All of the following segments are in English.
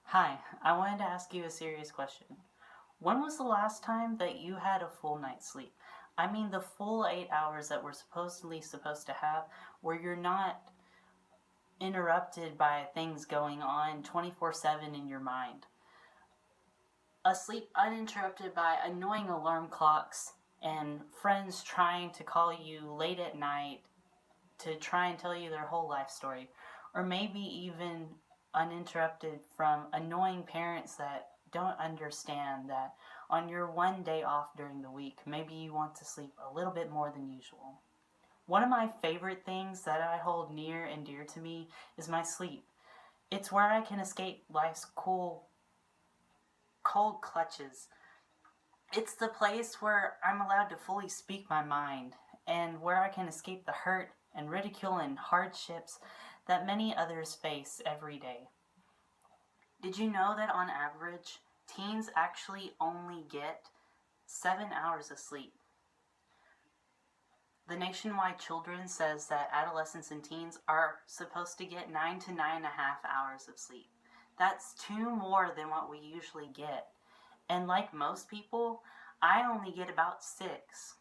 Hi, I wanted to ask you a serious question. When was the last time that you had a full night's sleep? I mean the full 8 hours that we're supposedly supposed to have, where you're not interrupted by things going on 24/7 in your mind. A sleep uninterrupted by annoying alarm clocks and friends trying to call you late at night to try and tell you their whole life story, or maybe even uninterrupted from annoying parents that don't understand that on your one day off during the week, maybe you want to sleep a little bit more than usual. One of my favorite things that I hold near and dear to me is my sleep. It's where I can escape life's cold clutches. It's the place where I'm allowed to fully speak my mind and where I can escape the hurt and ridicule and hardships that many others face every day. Did you know that on average, teens actually only get 7 hours of sleep? The Nationwide Children says that adolescents and teens are supposed to get 9 to 9.5 hours of sleep. That's two more than what we usually get. And like most people, I only get about 6.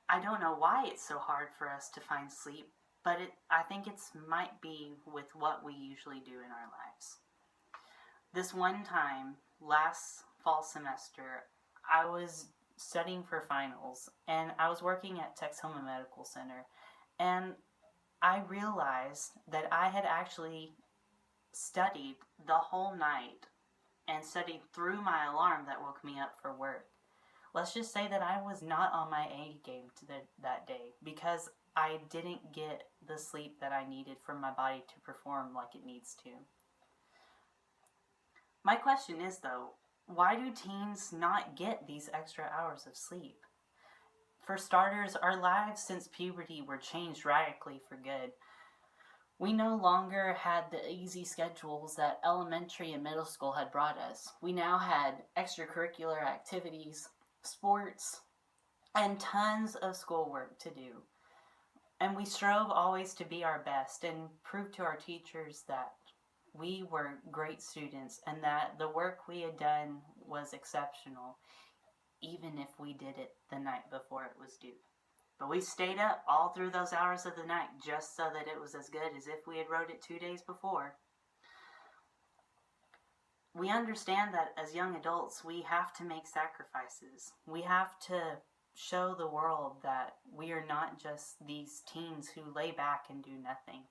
I don't know why it's so hard for us to find sleep, but I think it might be with what we usually do in our lives. This one time, last fall semester, I was studying for finals, and I was working at Texoma Medical Center, and I realized that I had actually studied the whole night and studied through my alarm that woke me up for work. Let's just say that I was not on my A game that day because I didn't get the sleep that I needed for my body to perform like it needs to. My question is, though, why do teens not get these extra hours of sleep? For starters, our lives since puberty were changed radically for good. We no longer had the easy schedules that elementary and middle school had brought us. We now had extracurricular activities, sports, and tons of schoolwork to do. And we strove always to be our best and prove to our teachers that we were great students and that the work we had done was exceptional, even if we did it the night before it was due. But we stayed up all through those hours of the night just so that it was as good as if we had wrote it 2 days before. We understand that as young adults, we have to make sacrifices. We have to show the world that we are not just these teens who lay back and do nothing.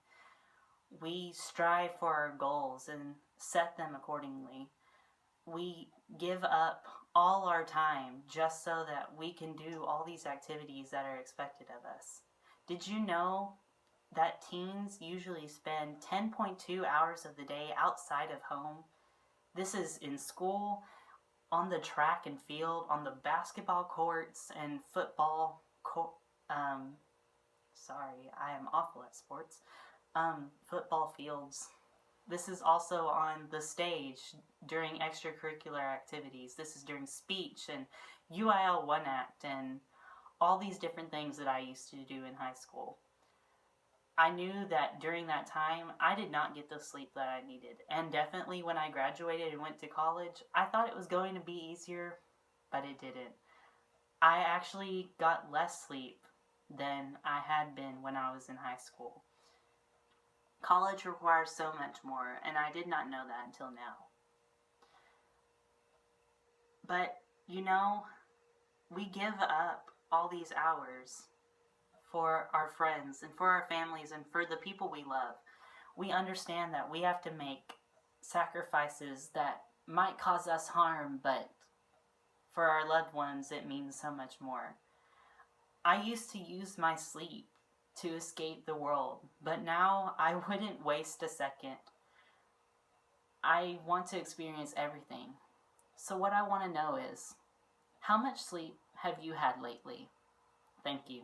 We strive for our goals and set them accordingly. We give up all our time just so that we can do all these activities that are expected of us. Did you know that teens usually spend 10.2 hours of the day outside of home? This is in school, on the track and field, on the basketball courts and football sorry, I am awful at sports. Football fields. This is also on the stage during extracurricular activities. This is during speech and UIL One Act and all these different things that I used to do in high school. I knew that during that time, I did not get the sleep that I needed. And definitely when I graduated and went to college, I thought it was going to be easier, but it didn't. I actually got less sleep than I had been when I was in high school. College requires so much more, and I did not know that until now. But, we give up all these hours for our friends and for our families and for the people we love. We understand that we have to make sacrifices that might cause us harm, but for our loved ones, it means so much more. I used to use my sleep to escape the world, but now I wouldn't waste a second. I want to experience everything. So what I want to know is, how much sleep have you had lately? Thank you.